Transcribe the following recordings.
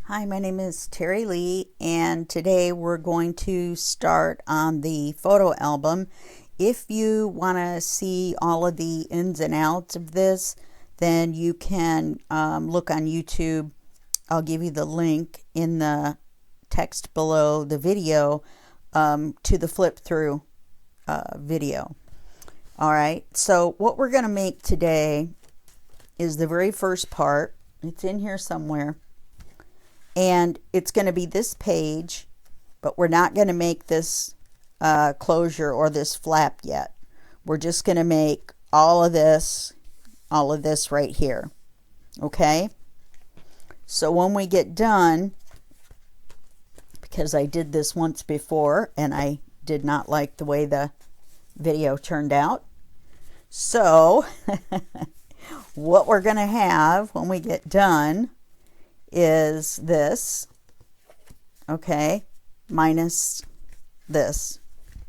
Hi, my name is Terry Lee, and today we're going to start on the photo album. If you want to see all of the ins and outs of this, then you can look on YouTube. I'll give you the link in the text below the video to the flip through video. All right, so what we're going to make today is the very first part. It's in here somewhere. And it's going to be this page, but we're not going to make this closure or this flap yet. We're just going to make all of this right here. Okay? So when we get done, because I did this once before and I did not like the way the video turned out. So what we're going to have when we get done is this, okay, minus this.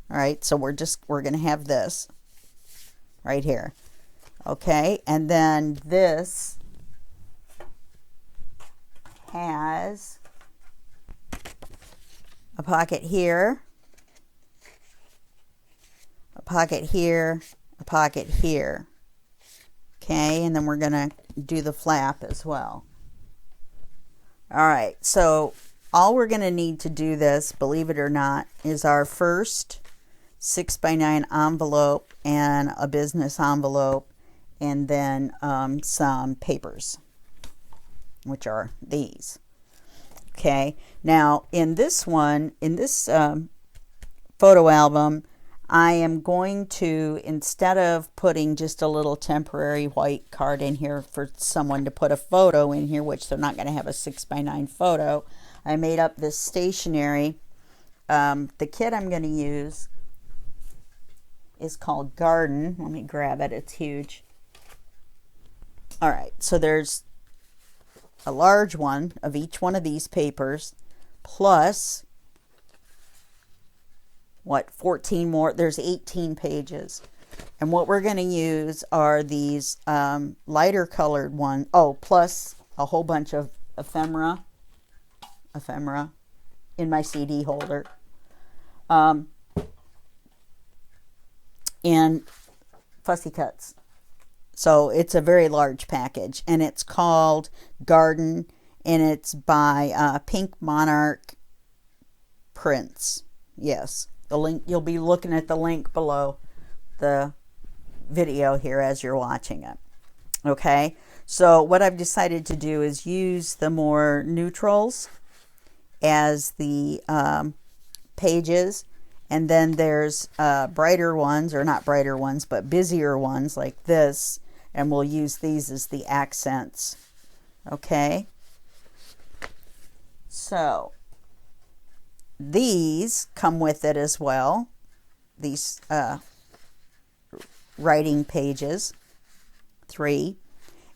All right, so we're going to have this right here. Okay, and then this has a pocket here, a pocket here, a pocket here. Okay, and then we're going to do the flap as well. All right, so all we're going to need to do this, believe it or not, is our first 6x9 envelope and a business envelope, and then some papers, which are these. Okay, now in this one, in this photo album, I am going to, instead of putting just a little temporary white card in here for someone to put a photo in here, which they're not going to have a 6x9 photo, I made up this stationery. The kit I'm going to use is called Garden. Let me grab it. It's huge. All right, so there's a large one of each one of these papers, plus 14 more. There's 18 pages. And what we're going to use are these lighter colored ones. Oh, plus a whole bunch of ephemera in my CD holder. And fussy cuts. So it's a very large package. And it's called Garden. And it's by Pink Monarch Prints. Yes. The link, you'll be looking at the link below the video here as you're watching it. Okay, so what I've decided to do is use the more neutrals as the pages, and then there's brighter ones, or not brighter ones, but busier ones like this, and we'll use these as the accents. Okay, so these come with it as well, these writing pages, 3.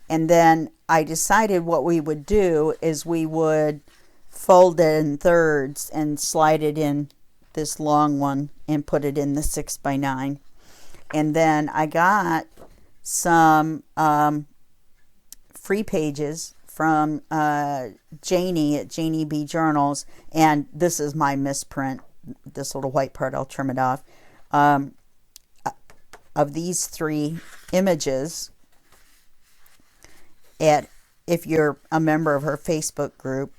And then I decided what we would do is we would fold it in thirds and slide it in this long one and put it in the 6x9. And then I got some free pages from Janey at JaneyBJournals, and this is my misprint. This little white part, I'll trim it off. Of these 3 images, if you're a member of her Facebook group.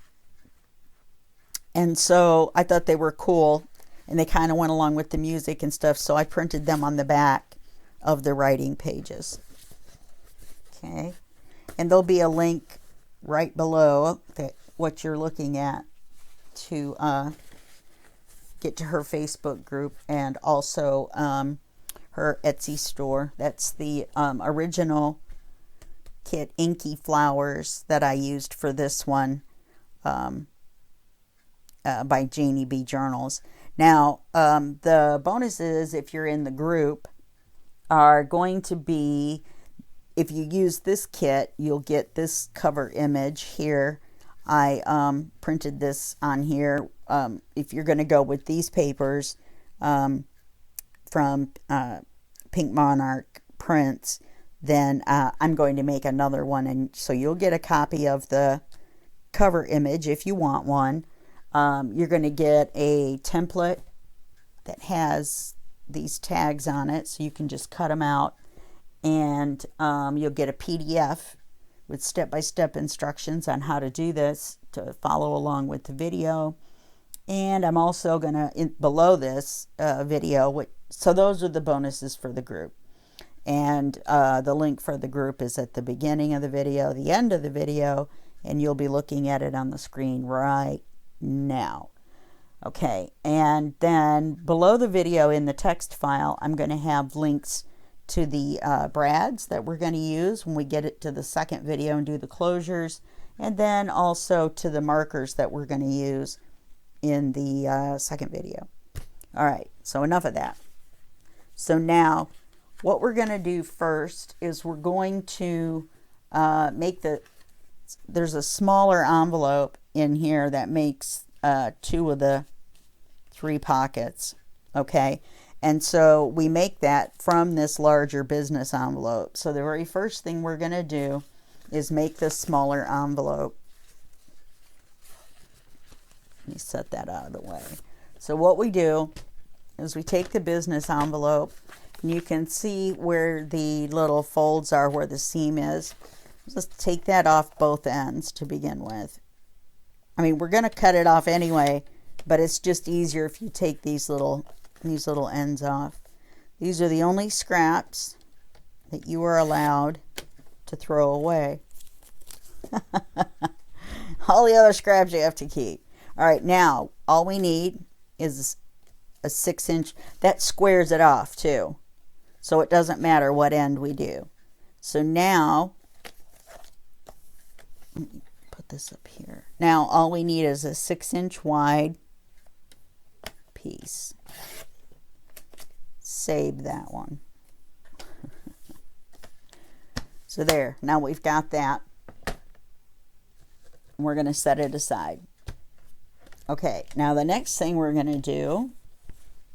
And so I thought they were cool, and they kind of went along with the music and stuff, so I printed them on the back of the writing pages. Okay, and there'll be a link right below what you're looking at to get to her Facebook group, and also her Etsy store. That's the original kit Inky flowers that I used for this one by JaneyBJournals. Now the bonuses, if you're in the group, are going to be, if you use this kit, you'll get this cover image here. I printed this on here. If you're going to go with these papers from Pink Monarch Prints, then I'm going to make another one, and so you'll get a copy of the cover image if you want one. You're going to get a template that has these tags on it, so you can just cut them out, and you'll get a PDF with step-by-step instructions on how to do this to follow along with the video. And I'm also going to, below this video, so those are the bonuses for the group. And the link for the group is at the beginning of the video, the end of the video, and you'll be looking at it on the screen right now. Okay, and then below the video in the text file, I'm going to have links to the brads that we're going to use when we get it to the second video and do the closures, and then also to the markers that we're going to use in the second video. All right, so enough of that. So now what we're going to do first is we're going to there's a smaller envelope in here that makes 2 of the 3 pockets, okay? And so we make that from this larger business envelope. So the very first thing we're going to do is make this smaller envelope. Let me set that out of the way. So what we do is we take the business envelope, and you can see where the little folds are, where the seam is. Just take that off both ends to begin with. I mean, we're going to cut it off anyway, but it's just easier if you take these little ends off. These are the only scraps that you are allowed to throw away. All the other scraps you have to keep. All right, now all we need is a 6-inch. That squares it off too, so it doesn't matter what end we do. So now, let me put this up here. Now all we need is a 6-inch wide piece. Save that one. So there, now we've got that. We're going to set it aside. Okay, now the next thing we're going to do,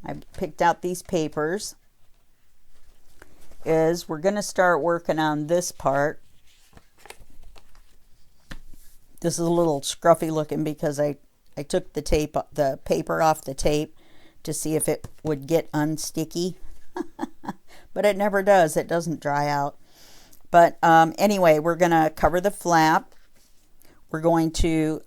I picked out these papers, is we're going to start working on this part. This is a little scruffy looking because I took the paper off the tape to see if it would get unsticky. But it never does. It doesn't dry out. But anyway, we're going to cover the flap. We're going to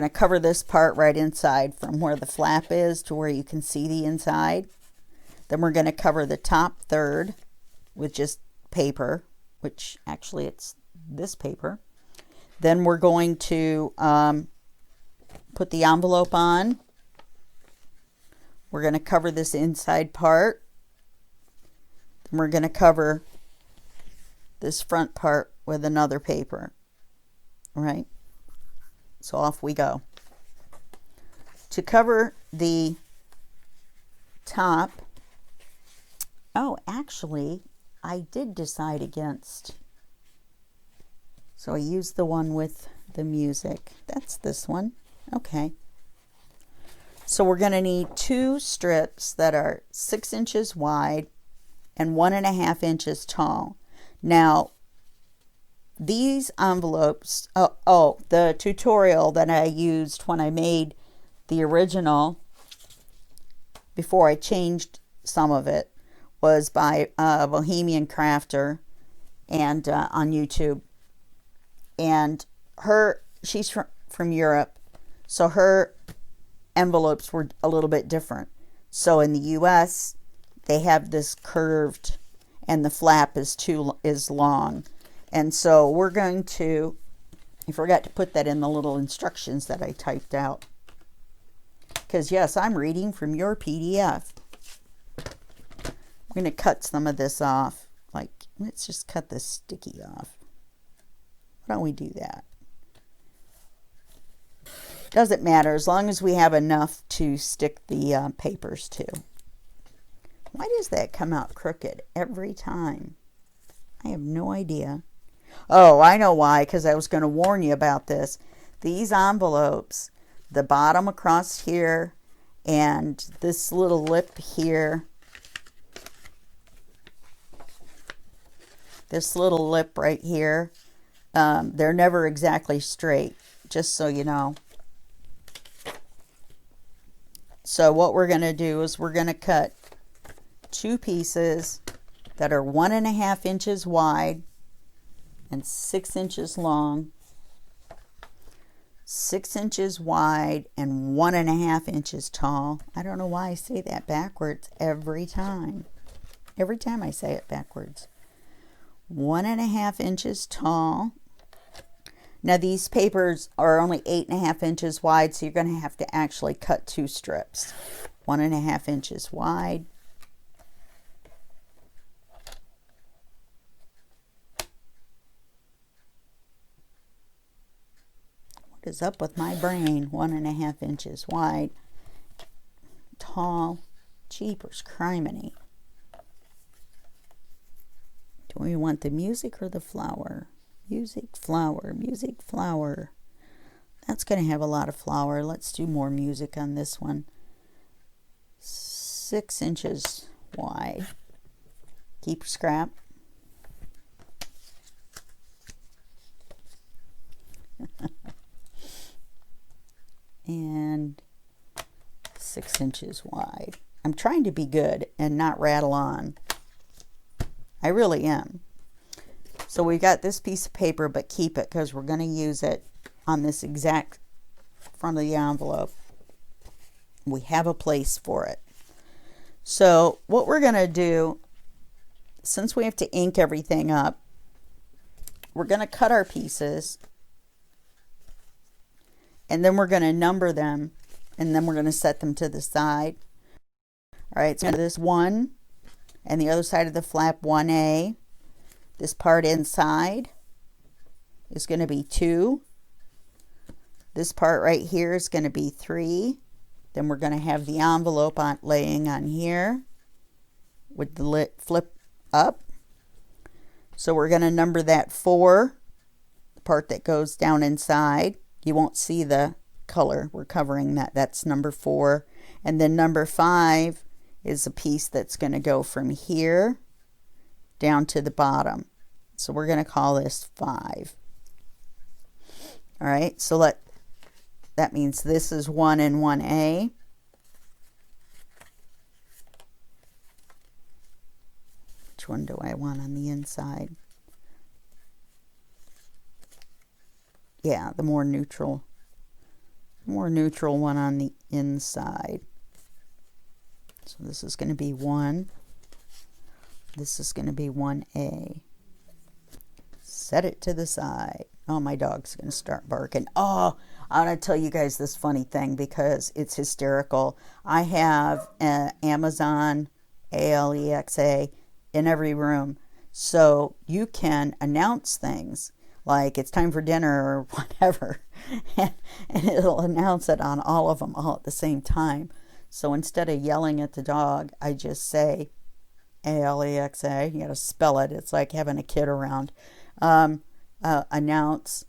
cover this part right inside from where the flap is to where you can see the inside. Then we're going to cover the top third with just paper, which actually it's this paper. Then we're going to put the envelope on. We're going to cover this inside part. Then we're going to cover this front part with another paper. All right? So off we go. To cover the top, oh, actually, I did decide against. So I used the one with the music. That's this one. Okay. So we're going to need 2 strips that are 6 inches wide and 1.5 inches tall. Now, these envelopes, the tutorial that I used when I made the original, before I changed some of it, was by Bohemian Crafter and on YouTube. And she's from Europe, so her envelopes were a little bit different. So in the US, they have this curved, and the flap is long. And so we're going to, I forgot to put that in the little instructions that I typed out. Because yes, I'm reading from your PDF. I'm going to cut some of this off. Like, let's just cut this sticky off. Why don't we do that? Doesn't matter as long as we have enough to stick the papers to. Why does that come out crooked every time? I have no idea. Oh, I know why, because I was going to warn you about this. These envelopes, the bottom across here and this little lip here, this little lip right here, They're never exactly straight, just so you know. So what we're going to do is we're going to cut 2 pieces that are 1.5 inches wide and 6 inches long, 6 inches wide and 1.5 inches tall. I don't know why I say that backwards every time. Every time I say it backwards. 1.5 inches tall. Now these papers are only 8.5 inches wide, so you're going to have to actually cut 2 strips. 1.5 inches wide. What is up with my brain? 1.5 inches wide. Tall. Jeepers criminy. Do we want the music or the flower? Music, flower, music, flower. That's going to have a lot of flower. Let's do more music on this one. 6 inches wide. Keep scrap. And 6 inches wide. I'm trying to be good and not rattle on. I really am. So we got this piece of paper, but keep it because we're going to use it on this exact front of the envelope. We have a place for it. So what we're going to do, since we have to ink everything up, we're going to cut our pieces, and then we're going to number them, and then we're going to set them to the side. All right, so this 1, and the other side of the flap 1A. This part inside is going to be 2. This part right here is going to be 3. Then we're going to have the envelope laying on here with the lid flip up. So we're going to number that 4, the part that goes down inside. You won't see the color. We're covering that. That's number 4. And then number 5 is a piece that's going to go from here down to the bottom. So we're going to call this 5. All right, so that means this is 1 and 1A. Which one do I want on the inside? Yeah, the more neutral one on the inside. So this is going to be 1. This is going to be 1A. Set it to the side. Oh, my dog's going to start barking. Oh, I want to tell you guys this funny thing because it's hysterical. I have an Amazon Alexa in every room. So you can announce things like it's time for dinner or whatever. And it'll announce it on all of them all at the same time. So instead of yelling at the dog, I just say Alexa. You got to spell it. It's like having a kid around. Announce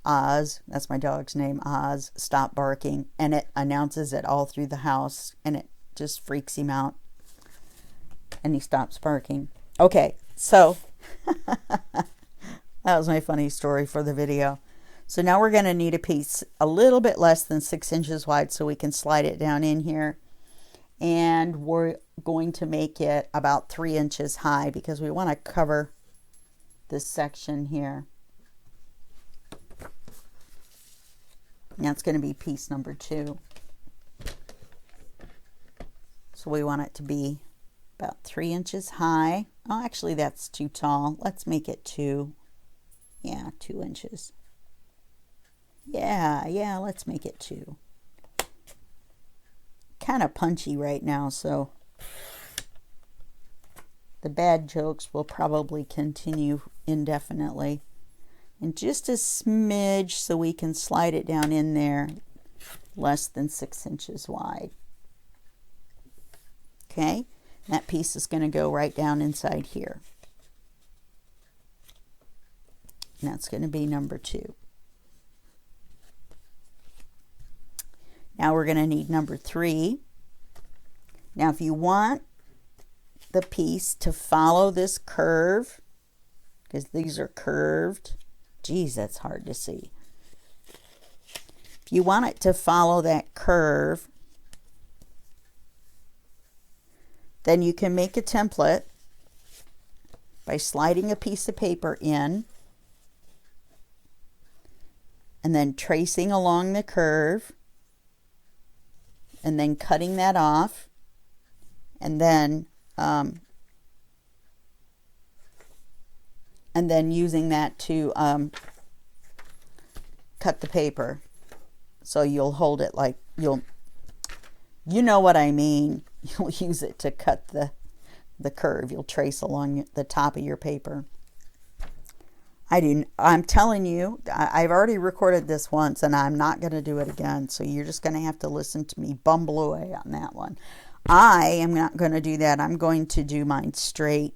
Oz, that's my dog's name, Oz, stop barking, and it announces it all through the house, and it just freaks him out, and he stops barking. Okay, so that was my funny story for the video. So now we're going to need a piece a little bit less than 6 inches wide so we can slide it down in here, and we're going to make it about 3 inches high because we want to cover this section here. Now it's going to be piece number 2. So we want it to be about 3 inches high. Oh, actually that's too tall. Let's make it 2. Yeah, 2 inches. Yeah, let's make it 2. Kind of punchy right now, so the bad jokes will probably continue indefinitely. And just a smidge so we can slide it down in there, less than 6 inches wide. Okay, that piece is going to go right down inside here. And that's going to be number 2. Now we're going to need number 3. Now if you want the piece to follow this curve, because these are curved Geez, that's hard to see. If you want it to follow that curve, then you can make a template by sliding a piece of paper in and then tracing along the curve and then cutting that off, and then using that to cut the paper. So you'll hold it like you know what I mean. You'll use it to cut the curve. You'll trace along the top of your paper. I'm telling you, I've already recorded this once and I'm not going to do it again. So you're just going to have to listen to me bumble away on that one. I am not going to do that. I'm going to do mine straight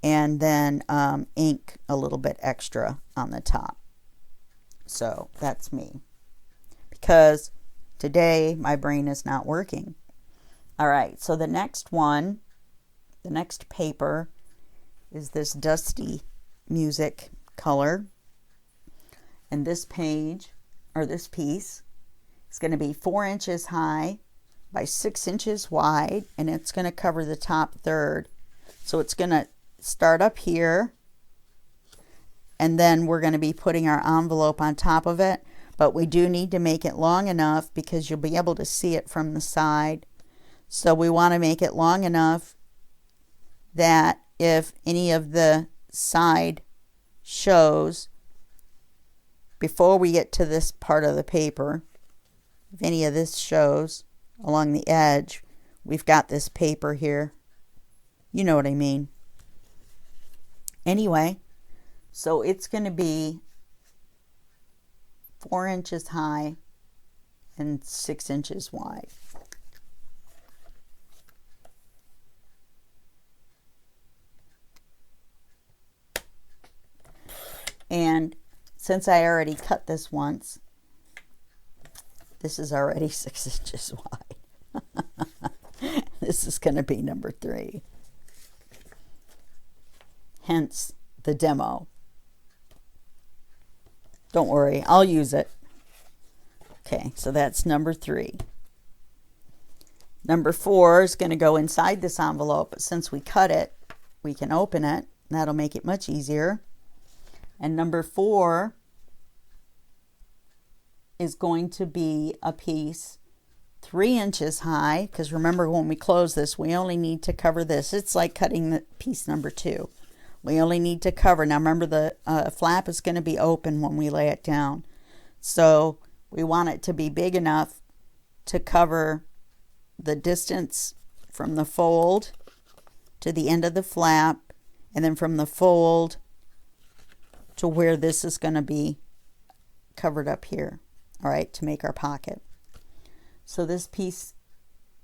and then ink a little bit extra on the top. So that's me. Because today my brain is not working. All right, so the next one, the next paper is this dusty music color. And this page, or this piece, is going to be 4 inches high by 6 inches wide, and it's going to cover the top third. So it's going to start up here, and then we're going to be putting our envelope on top of it. But we do need to make it long enough because you'll be able to see it from the side. So we want to make it long enough that if any of the side shows before we get to this part of the paper, if any of this shows along the edge, we've got this paper here. You know what I mean. Anyway, so it's going to be 4 inches high and 6 inches wide. And since I already cut this once, this is already 6 inches wide. This is going to be number 3. Hence the demo. Don't worry, I'll use it. Okay, so that's number 3. Number 4 is going to go inside this envelope, but since we cut it, we can open it. That'll make it much easier. And number 4 is going to be a piece 3 inches high, because remember when we close this, we only need to cover this. It's like cutting the piece number 2. We only need to cover. Now remember, the flap is going to be open when we lay it down. So we want it to be big enough to cover the distance from the fold to the end of the flap, and then from the fold to where this is going to be covered up here, all right, to make our pocket. So this piece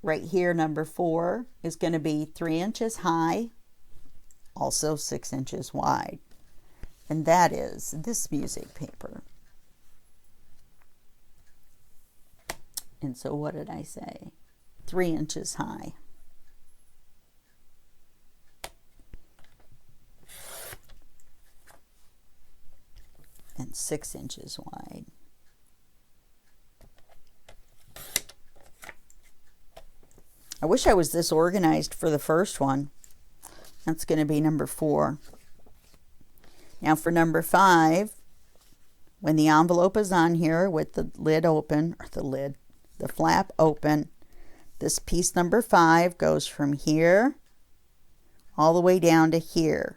right here, number 4, is going to be 3 inches high, also 6 inches wide. And that is this music paper. And so what did I say? 3 inches high. And 6 inches wide. I wish I was this organized for the first one. That's going to be number 4. Now for number 5, when the envelope is on here with the lid open, or the flap open, this piece number 5 goes from here all the way down to here.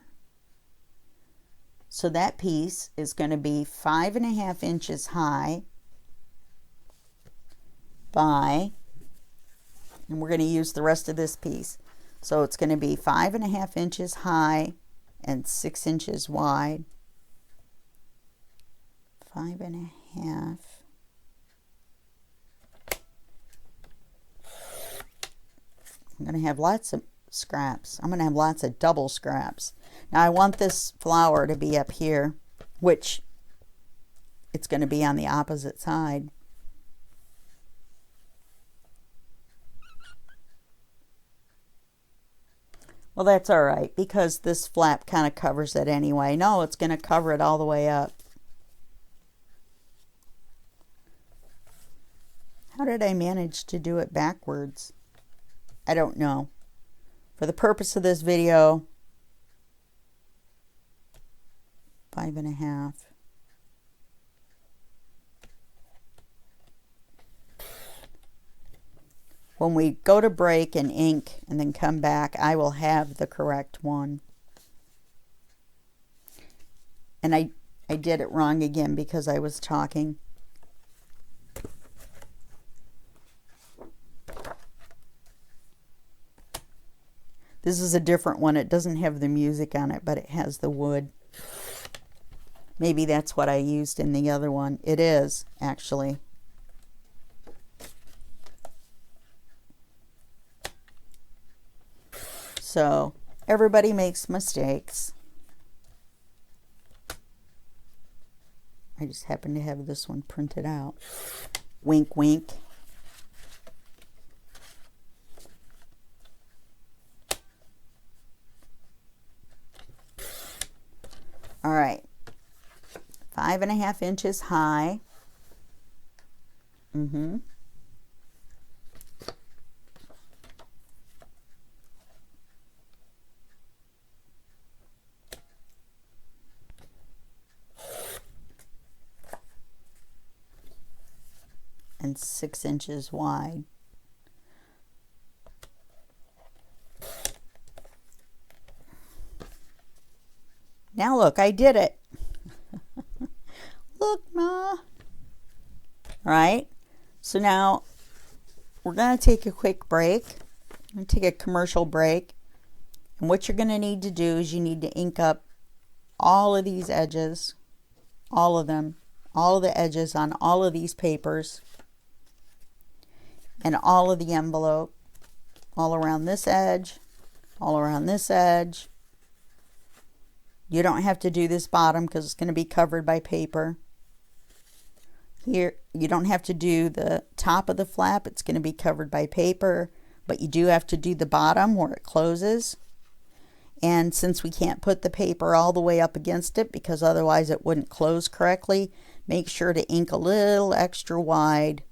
So that piece is going to be 5.5 inches high by, and we're going to use the rest of this piece. So it's going to be 5.5 inches high and 6 inches wide. 5.5. I'm going to have lots of scraps. I'm going to have lots of double scraps. Now I want this flower to be up here, which it's going to be on the opposite side. Well, that's all right, because this flap kind of covers it anyway. No, it's going to cover it all the way up. How did I manage to do it backwards? I don't know. For the purpose of this video, 5.5. When we go to break and ink and then come back, I will have the correct one. And I did it wrong again because I was talking. This is a different one. It doesn't have the music on it, but it has the wood. Maybe that's what I used in the other one. It is, actually. So, everybody makes mistakes. I just happen to have this one printed out. Wink, wink. All right, 5.5 inches high. And 6 inches wide. Now look, I did it. Look, Ma. All right, so now we're going to take a quick break. I'm going to take a commercial break. And what you're going to need to do is you need to ink up all of these edges, all of them, all of the edges on all of these papers, and all of the envelope, all around this edge, all around this edge. You don't have to do this bottom because it's going to be covered by paper. Here, you don't have to do the top of the flap. It's going to be covered by paper, but you do have to do the bottom where it closes. And since we can't put the paper all the way up against it because otherwise it wouldn't close correctly, make sure to ink a little extra wide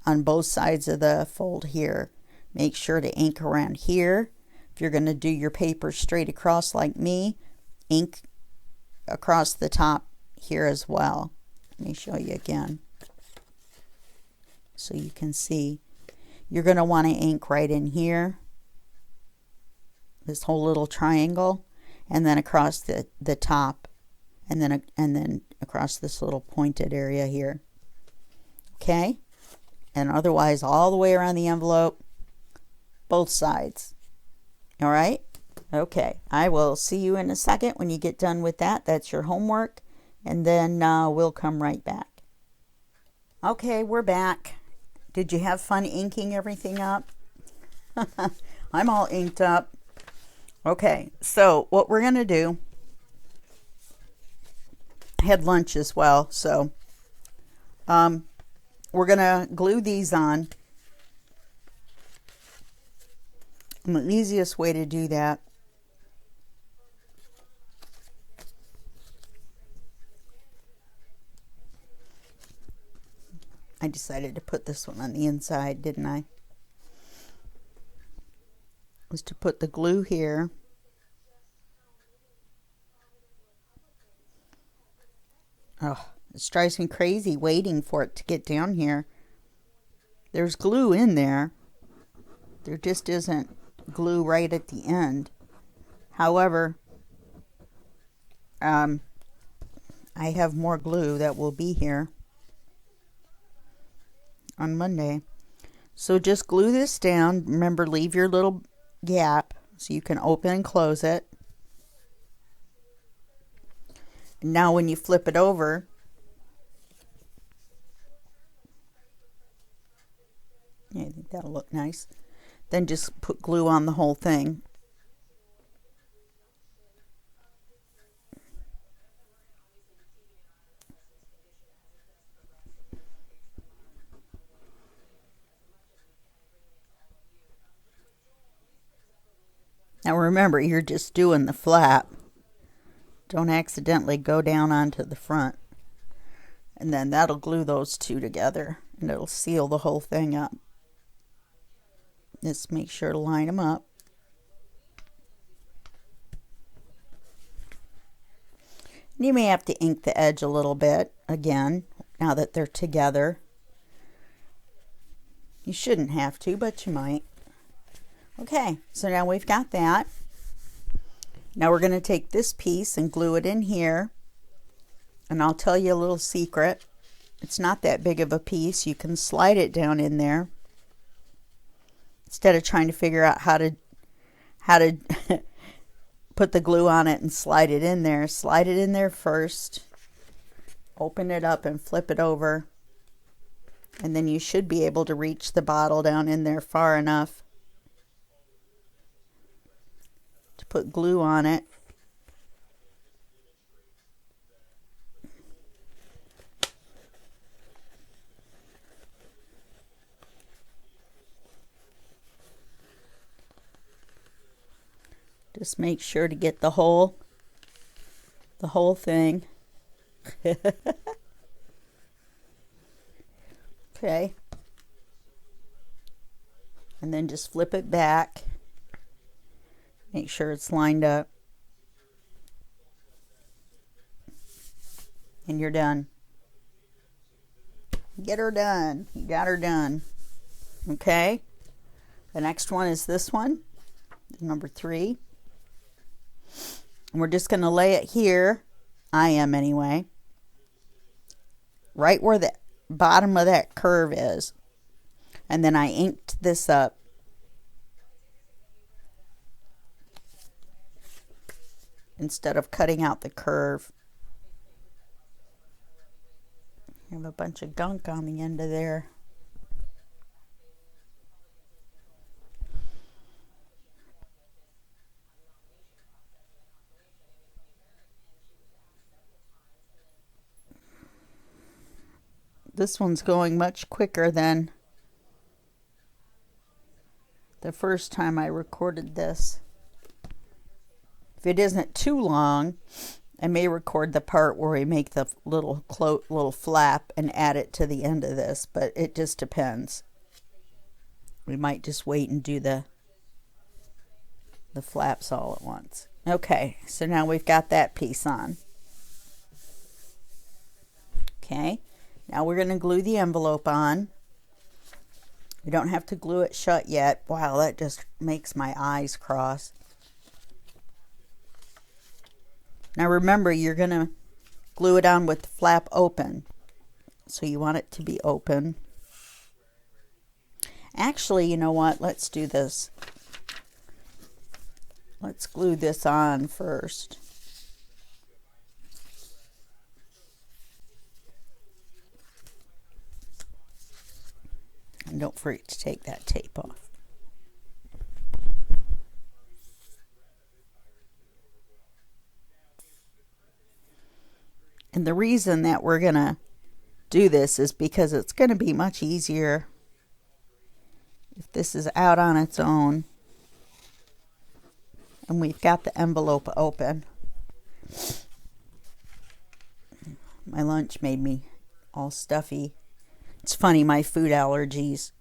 on both sides of the fold here. Make sure to ink around here. If you're going to do your paper straight across like me, ink across the top here as well. Let me show you again so you can see. You're going to want to ink right in here, this whole little triangle, and then across the top, and then across this little pointed area here. Okay? And otherwise all the way around the envelope, both sides. All right? Okay, I will see you in a second when you get done with that. That's your homework, and then we'll come right back. Okay, we're back. Did you have fun inking everything up? I'm all inked up. Okay, so what we're going to do, I had lunch as well, so we're going to glue these on. And the easiest way to do that I decided to put this one on the inside, didn't I? Was to put the glue here. Oh, it drives me crazy waiting for it to get down here. There's glue in there. There just isn't glue right at the end. However, I have more glue that will be here on Monday. So just glue this down. Remember, leave your little gap so you can open and close it. Now when you flip it over, yeah, I think that'll look nice. Then just put glue on the whole thing. Now remember, you're just doing the flap. Don't accidentally go down onto the front. And then that'll glue those two together and it'll seal the whole thing up. Just make sure to line them up. You may have to ink the edge a little bit again now that they're together. You shouldn't have to, but you might. Okay, so now we've got that. Now we're going to take this piece and glue it in here. And I'll tell you a little secret. It's not that big of a piece. You can slide it down in there. Instead of trying to figure out how to put the glue on it and slide it in there first. Open it up and flip it over. And then you should be able to reach the bottle down in there far enough to put glue on it. Just make sure to get the whole thing. Okay. And then just flip it back. Make sure it's lined up. And you're done. Get her done. You got her done. Okay. The next one is this one, number 3. And we're just going to lay it here. I am anyway. Right where the bottom of that curve is. And then I inked this up. Instead of cutting out the curve. I have a bunch of gunk on the end of there. This one's going much quicker than the first time I recorded this. If it isn't too long, I may record the part where we make the little flap and add it to the end of this, but it just depends. We might just wait and do the flaps all at once. Okay, so now we've got that piece on. Okay. Now we're going to glue the envelope on. We don't have to glue it shut yet. Wow, that just makes my eyes cross. Now remember, you're going to glue it on with the flap open. So you want it to be open. Actually, you know what? Let's do this. Let's glue this on first. And don't forget to take that tape off. And the reason that we're going to do this is because it's going to be much easier if this is out on its own and we've got the envelope open. My lunch made me all stuffy. It's funny, my food allergies.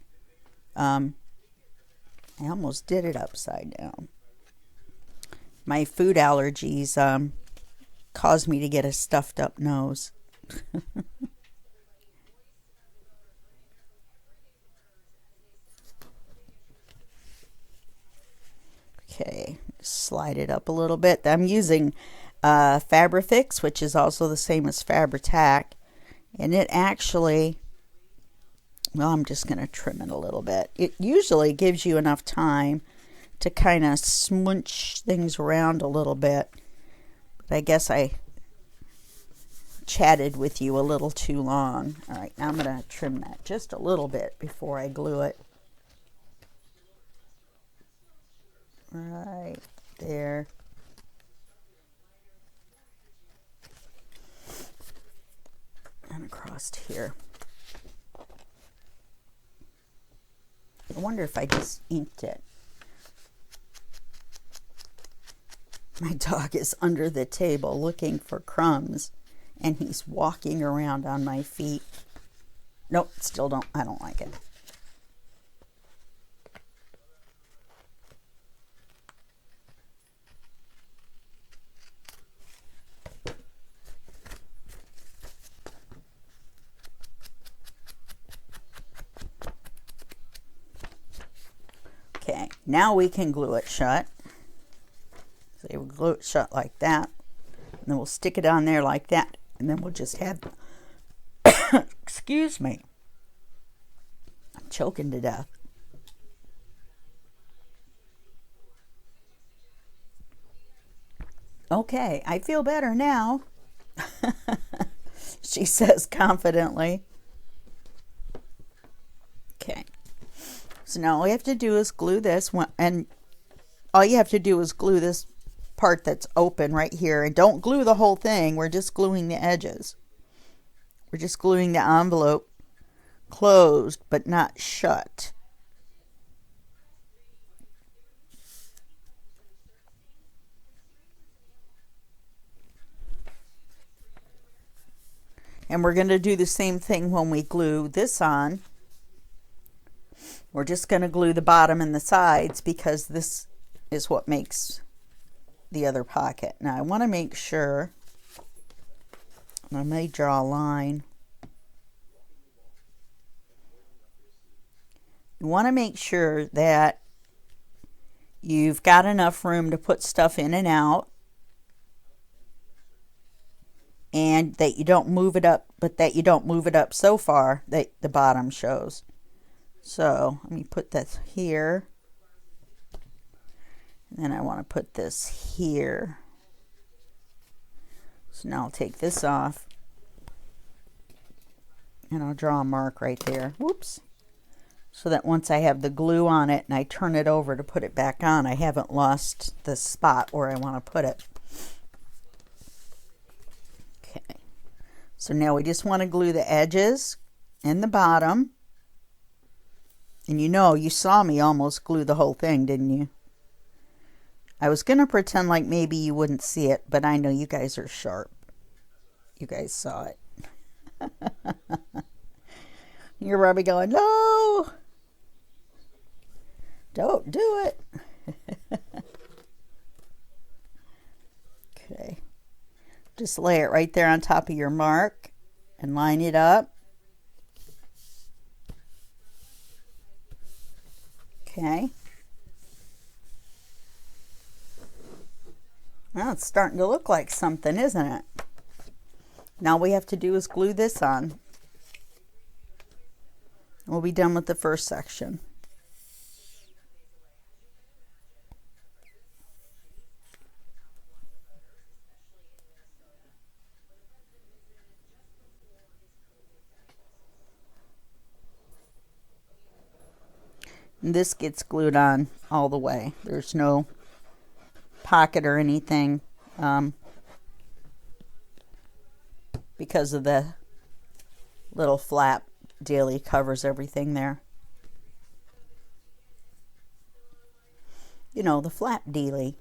I almost did it upside down. My food allergies caused me to get a stuffed up nose. Okay, slide it up a little bit. I'm using Fabrifix, which is also the same as Fabri-Tac, and it actually, well, I'm just going to trim it a little bit. It usually gives you enough time to kind of smooch things around a little bit, but I guess I chatted with you a little too long. All right, now I'm going to trim that just a little bit before I glue it. Right there. And across here. I wonder if I just inked it. My dog is under the table looking for crumbs. And he's walking around on my feet. Nope, still don't, I don't like it. Okay, now we can glue it shut. So we'll glue it shut like that. And then we'll stick it on there like that. And then we'll just have, excuse me, I'm choking to death. Okay, I feel better now, she says confidently. Okay, so now all we have to do is glue this one, and all you have to do is glue this part that's open right here, and don't glue the whole thing. We're just gluing the edges. We're just gluing the envelope closed but not shut. And we're going to do the same thing when we glue this on. We're just going to glue the bottom and the sides because this is what makes the other pocket. Now I want to make sure, I may draw a line. You want to make sure that you've got enough room to put stuff in and out, and that you don't move it up, but that you don't move it up so far that the bottom shows. So let me put this here. And then I want to put this here. So now I'll take this off. And I'll draw a mark right there. Whoops. So that once I have the glue on it and I turn it over to put it back on, I haven't lost the spot where I want to put it. Okay. So now we just want to glue the edges and the bottom. And you saw me almost glue the whole thing, didn't you? I was going to pretend like maybe you wouldn't see it, but I know you guys are sharp. You guys saw it. You're probably going, no, don't do it. Okay. Just lay it right there on top of your mark and line it up. Okay. Well, it's starting to look like something, isn't it? Now all we have to do is glue this on. We'll be done with the first section. And this gets glued on all the way. There's no pocket or anything because of the little flap dealie covers everything there. You know, the flap dealie.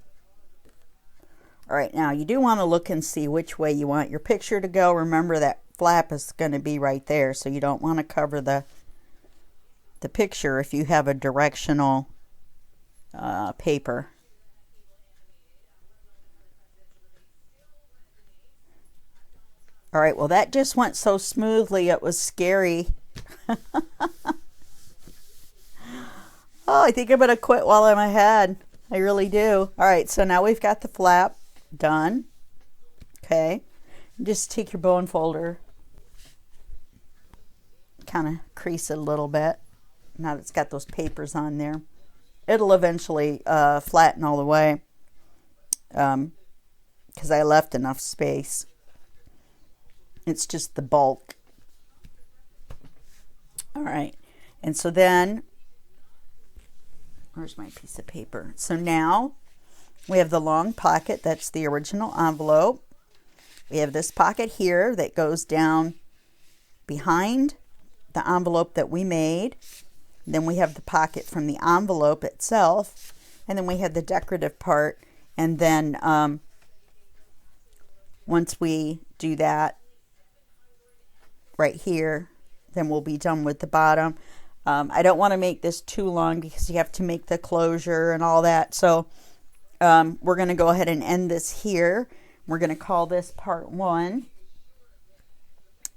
All right, now you do want to look and see which way you want your picture to go. Remember that flap is going to be right there, so you don't want to cover the picture if you have a directional paper. All right, well that just went so smoothly it was scary. Oh, I think I'm going to quit while I'm ahead. I really do. All right, so now we've got the flap done. Okay, just take your bone folder, kind of crease it a little bit. Now that it's got those papers on there, it'll eventually flatten all the way because I left enough space. It's just the bulk. All right, and so then, where's my piece of paper? So now we have the long pocket. That's the original envelope. We have this pocket here that goes down behind the envelope that we made. Then we have the pocket from the envelope itself, and then we have the decorative part. And then once we do that, right here, then we'll be done with the bottom. I don't want to make this too long because you have to make the closure and all that. So we're going to go ahead and end this here. We're going to call this part 1.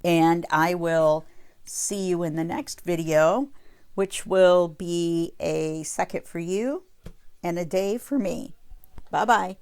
And I will see you in the next video, which will be a second for you and a day for me. Bye-bye.